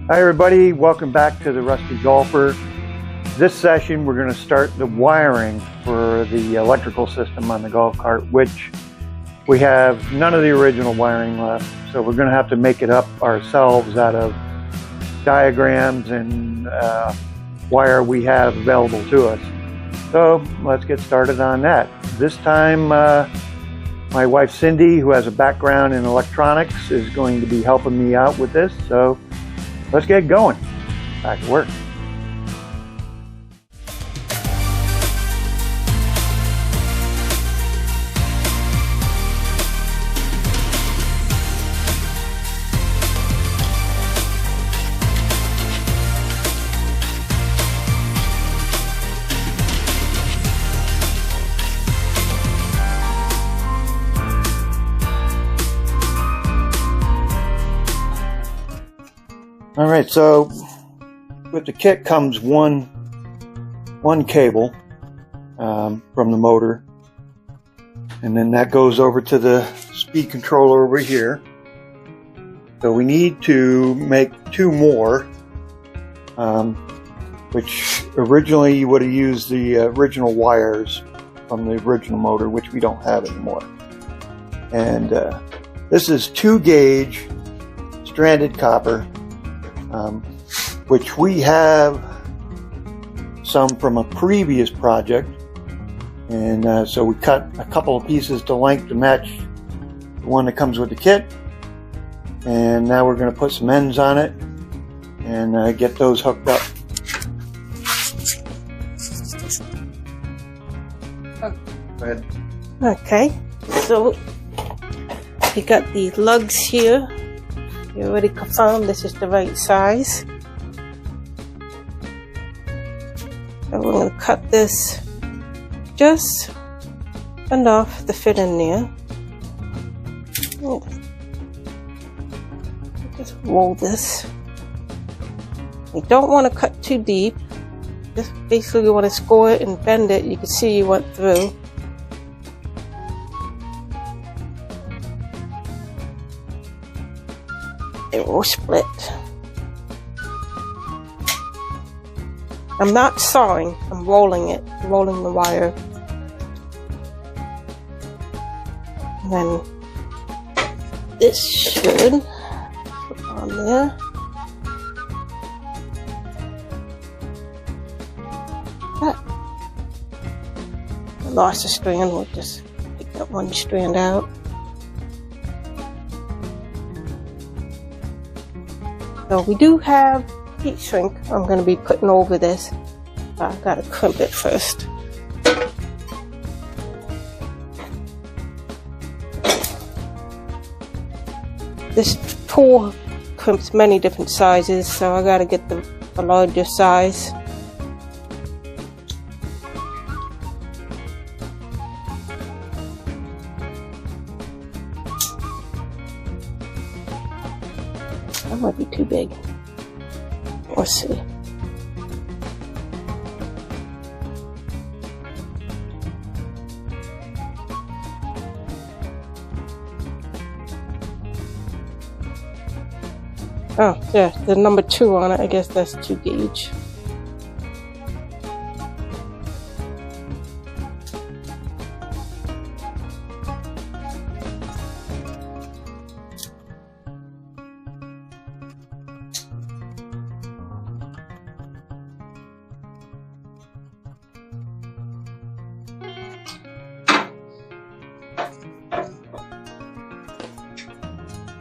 Hi everybody, welcome back to the Rusty Golfer. This session we're going to start the wiring for the electrical system on the golf cart, which we have none of the original wiring left, so we're going to have to make it up ourselves out of diagrams and wire we have available to us. So let's get started on that. This time my wife Cindy, who has a background in electronics, is going to be helping me out with this, so let's get going. Back to work. All right, so with the kit comes one cable from the motor, and then that goes over to the speed controller over here. So we need to make two more, which originally you would have used the original wires from the original motor, which we don't have anymore. And this is 2-gauge stranded copper, which we have some from a previous project, and so we cut a couple of pieces to length to match the one that comes with the kit, and now we're going to put some ends on it and get those hooked up. Go ahead. Okay, so you got the lugs here. You already confirmed this is the right size. So we're going to cut this just enough to fit in there. Just roll this. You don't want to cut too deep. Just basically you want to score it and bend it. You can see you went through. It will split. I'm not sawing, I'm rolling it, rolling the wire. And then this should put on there. I lost a strand, we'll just pick that one strand out. So we do have heat shrink I'm going to be putting over this. I've got to crimp it first. This tool crimps many different sizes, so I got to get the larger size. That might be too big. We'll see. Oh, yeah, the number 2 on it. I guess that's 2-gauge.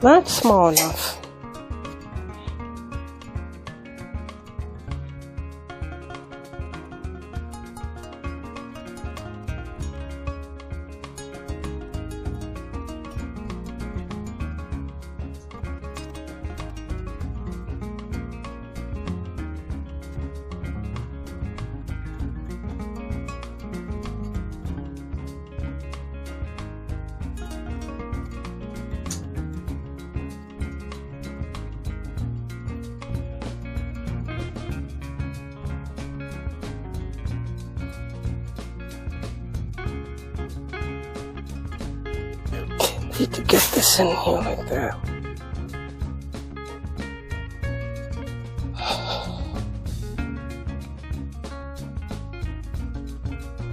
Not small enough. If you could get this in here like that.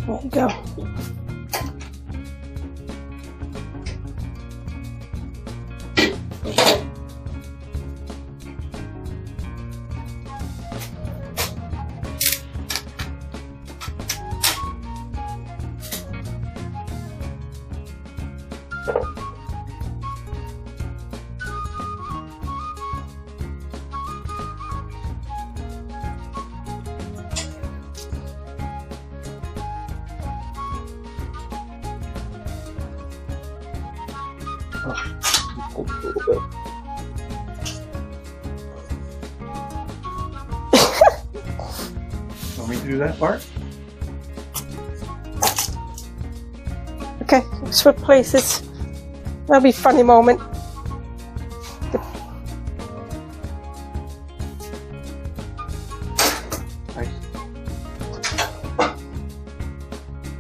There you go. A little bit. Want me to do that part? Okay, switch places. That'll be a funny moment. Nice.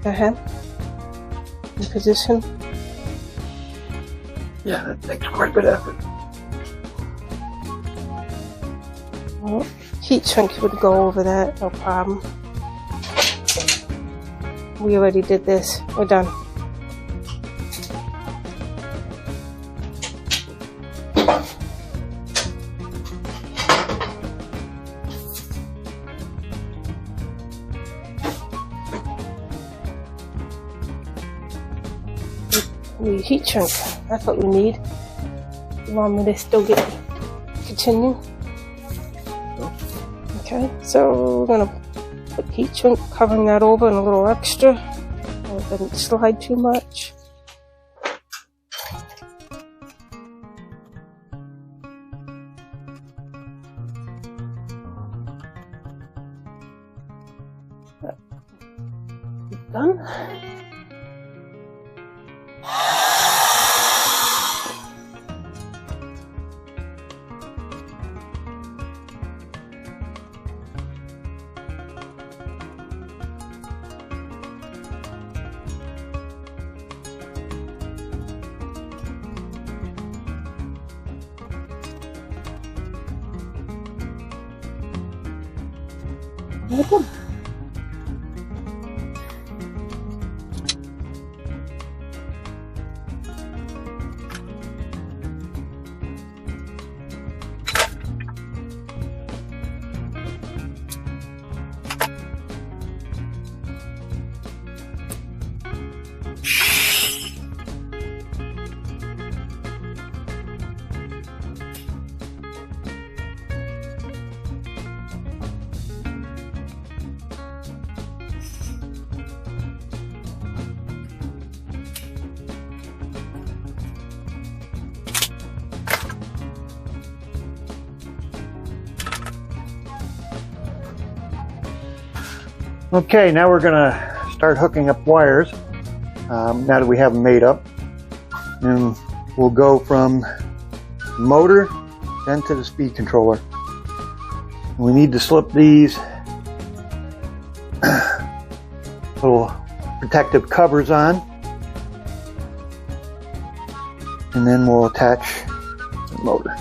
Go ahead. In position. Yeah, that takes quite a bit of effort. Well, heat shrink would go over that, no problem. We already did this. We're done. We heat shrink. That's what we need. You want me to still continue? Okay, so we're gonna put heat shrink, covering that over and a little extra. So it doesn't slide too much. Done. Welcome. Okay, now we're gonna start hooking up wires. Now that we have them made up, and we'll go from the motor then to the speed controller. We need to slip these little protective covers on, and then we'll attach the motor.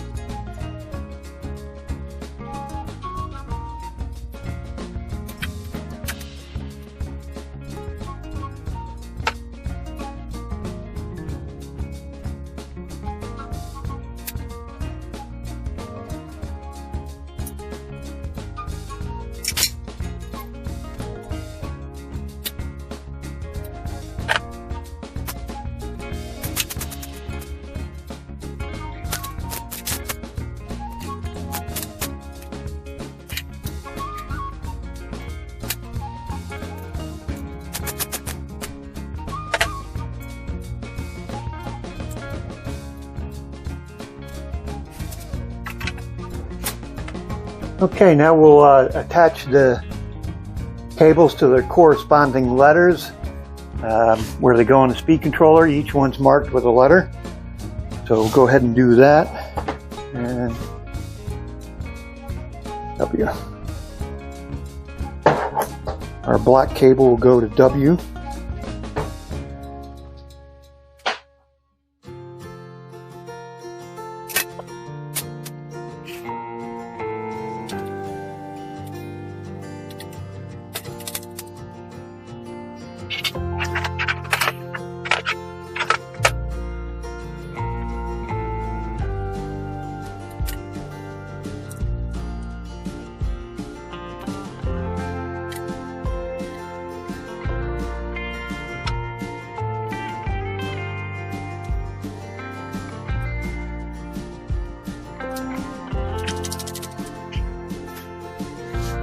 Okay, now we'll attach the cables to their corresponding letters where they go on the speed controller. Each one's marked with a letter. So we'll go ahead and do that. And W. Our black cable will go to W.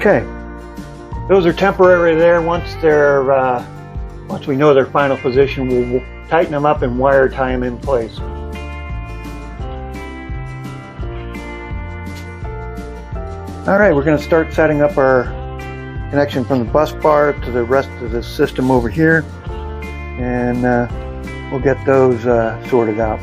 Okay, those are temporary there. Once we know their final position, we'll tighten them up and wire tie them in place. All right, we're going to start setting up our connection from the bus bar to the rest of the system over here, and we'll get those sorted out.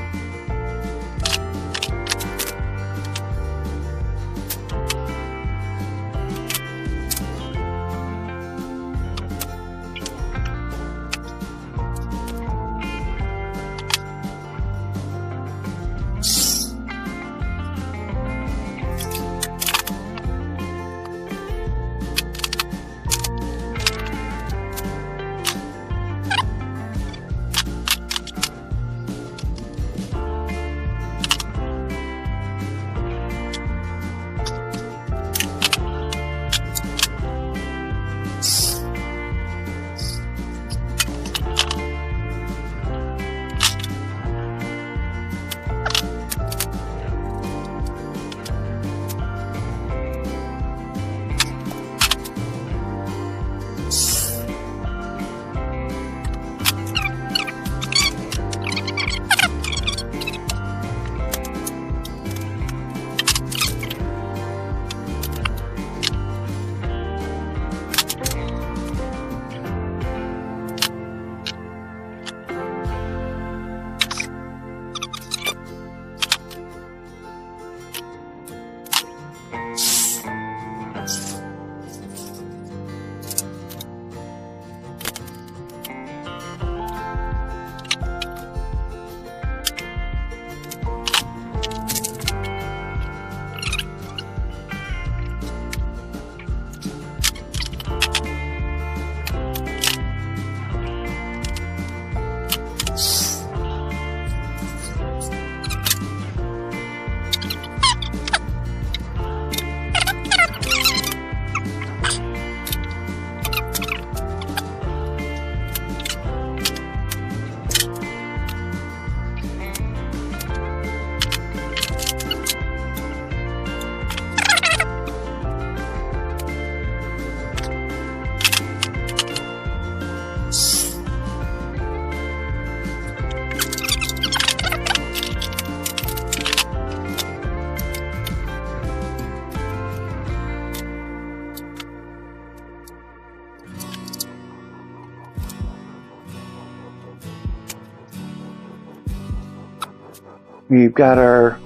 We've got our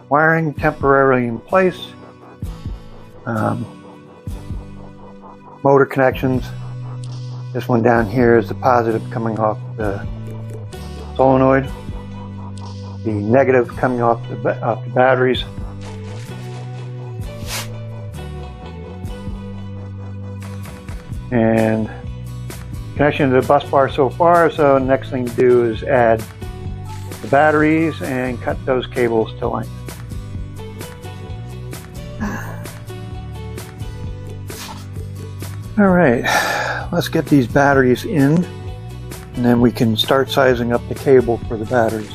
wiring temporarily in place. Motor connections. This one down here is the positive coming off the solenoid. The negative coming off the batteries. And connection to the bus bar so far, so the next thing to do is add the batteries and cut those cables to length. All right, let's get these batteries in, and then we can start sizing up the cable for the batteries.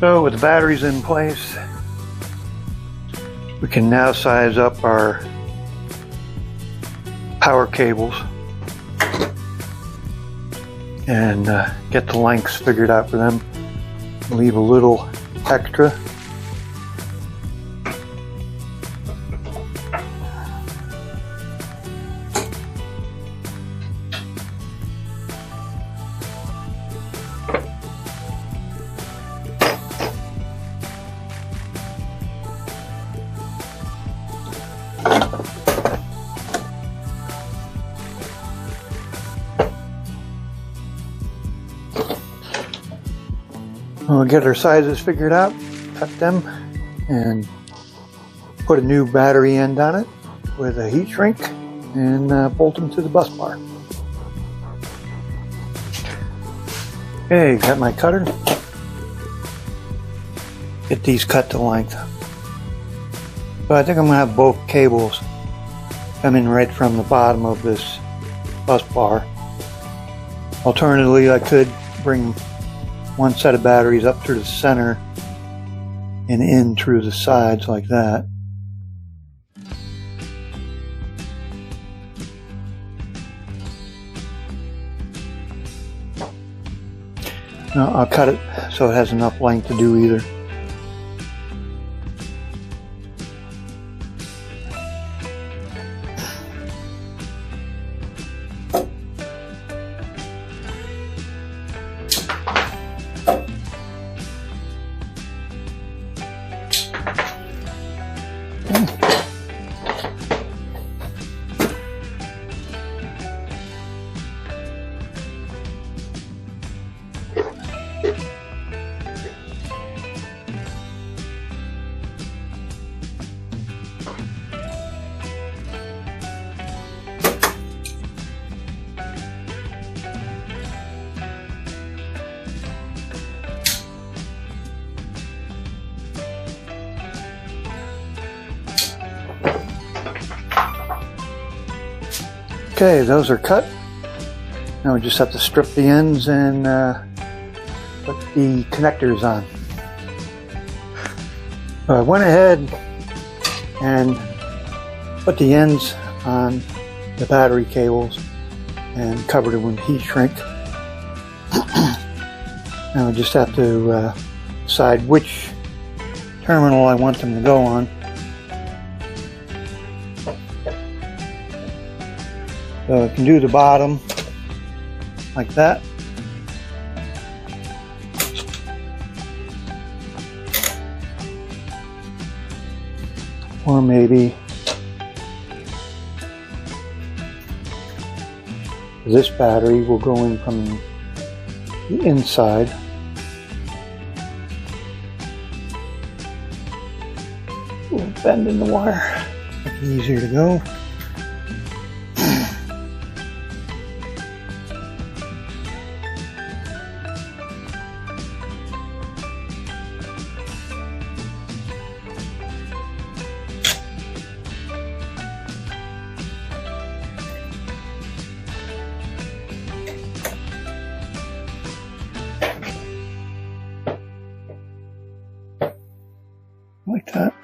So with the batteries in place, we can now size up our power cables and get the lengths figured out for them. Leave a little extra. We'll get our sizes figured out, cut them, and put a new battery end on it with a heat shrink and bolt them to the bus bar. Okay, got my cutter. Get these cut to length. So I think I'm going to have both cables coming right from the bottom of this bus bar. Alternatively, I could bring one set of batteries up through the center and in through the sides like that. Now I'll cut it so it has enough length to do either. Okay, those are cut. Now we just have to strip the ends and put the connectors on. So I went ahead and put the ends on the battery cables and covered it with heat shrink. Now I just have to decide which terminal I want them to go on. So I can do the bottom like that. Or maybe this battery will go in from the inside. A little bend in the wire, make it easier to go. Like that.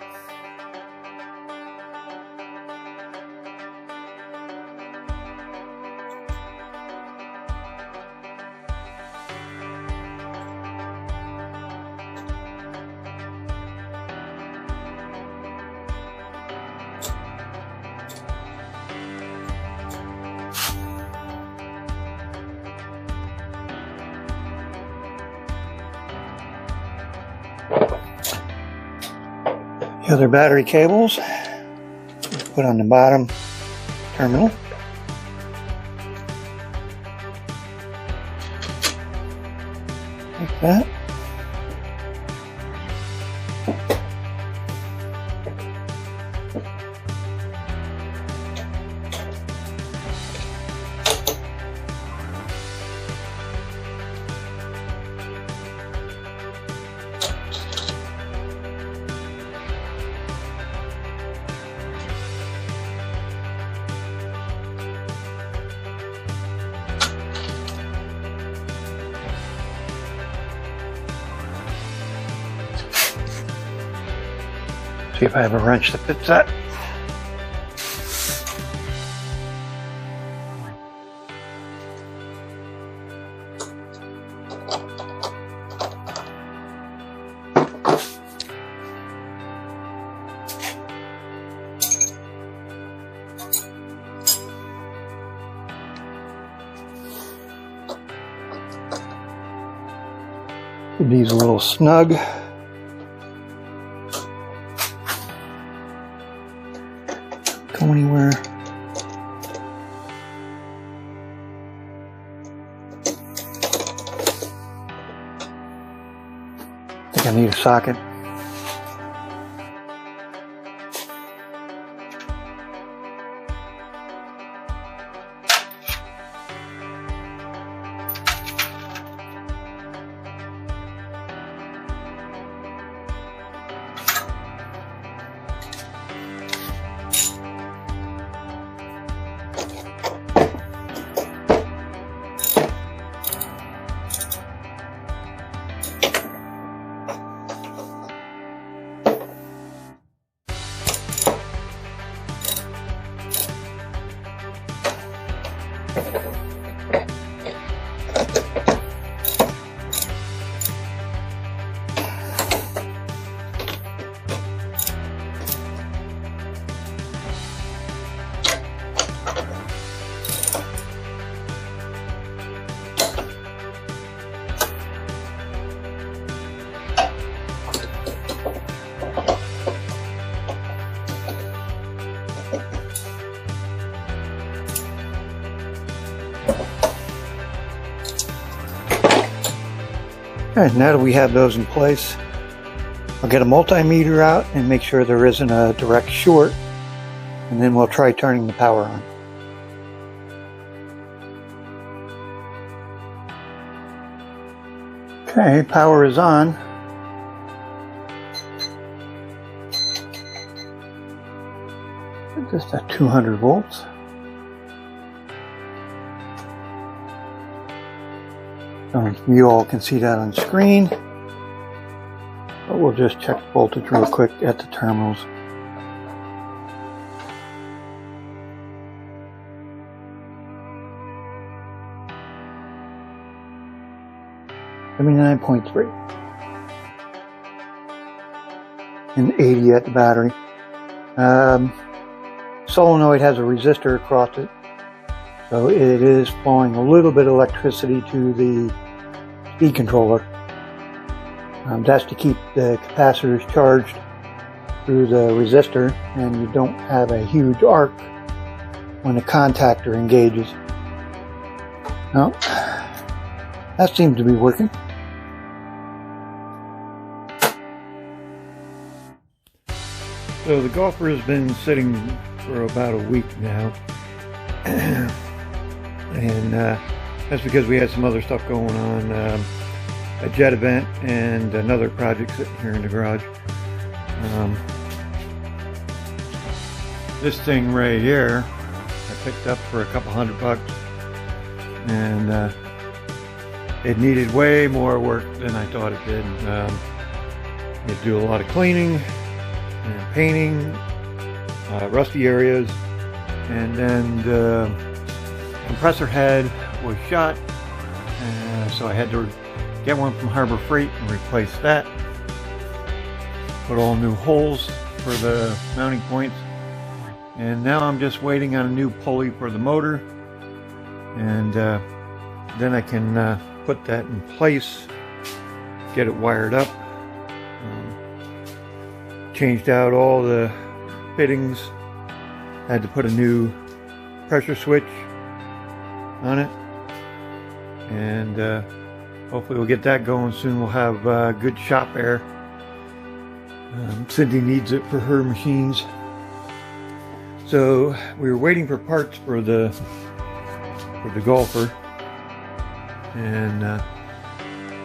The other battery cables put on the bottom terminal. Like that. See if I have a wrench that fits that. Give these a little snug. Go anywhere. I think I need a socket. Alright, now that we have those in place, I'll get a multimeter out and make sure there isn't a direct short, and then we'll try turning the power on. Okay, power is on. Just at 200 volts. You all can see that on screen, but we'll just check the voltage real quick at the terminals. $79.3 and 80 at the battery. Solenoid has a resistor across it, so it is flowing a little bit of electricity to the speed controller. That's to keep the capacitors charged through the resistor, and you don't have a huge arc when the contactor engages. Well, that seems to be working. So the Golfer has been sitting for about a week now, and that's because we had some other stuff going on, a jet event and another project sitting here in the garage. This thing right here I picked up for a couple $100, and it needed way more work than I thought it did. It do a lot of cleaning and painting, rusty areas, and then the compressor head was shot, so I had to get one from Harbor Freight and replace that. Put all new holes for the mounting points, and now I'm just waiting on a new pulley for the motor, and then I can put that in place, get it wired up. Changed out all the fittings, had to put a new pressure switch on it, and hopefully we'll get that going soon. We'll have good shop air. Cindy needs it for her machines. So we were waiting for parts for the Golfer, and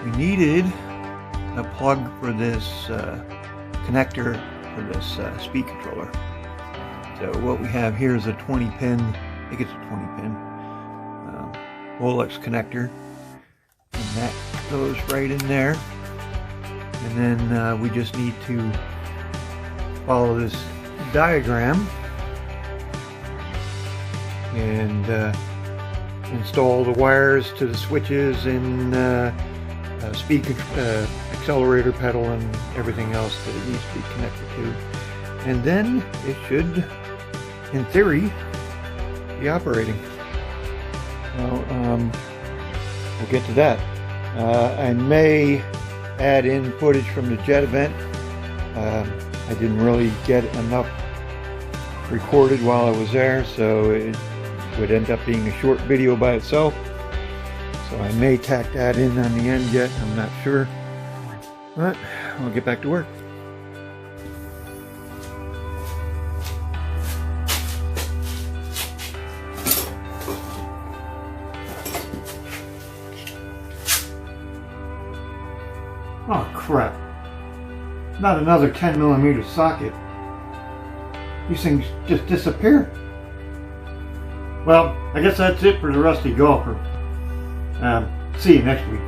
we needed a plug for this connector for this speed controller. So what we have here is a 20 pin, I think it's a 20 pin Molex connector, and that goes right in there. And then we just need to follow this diagram and install the wires to the switches and speed accelerator pedal and everything else that it needs to be connected to, and then it should, in theory, be operating. Well, we'll get to that. I may add in footage from the jet event. I didn't really get enough recorded while I was there, so it would end up being a short video by itself. So I may tack that in on the end yet, I'm not sure. But I'll get back to work. Oh crap. Not another 10mm socket. These things just disappear. Well, I guess that's it for the Rusty Golfer. See you next week.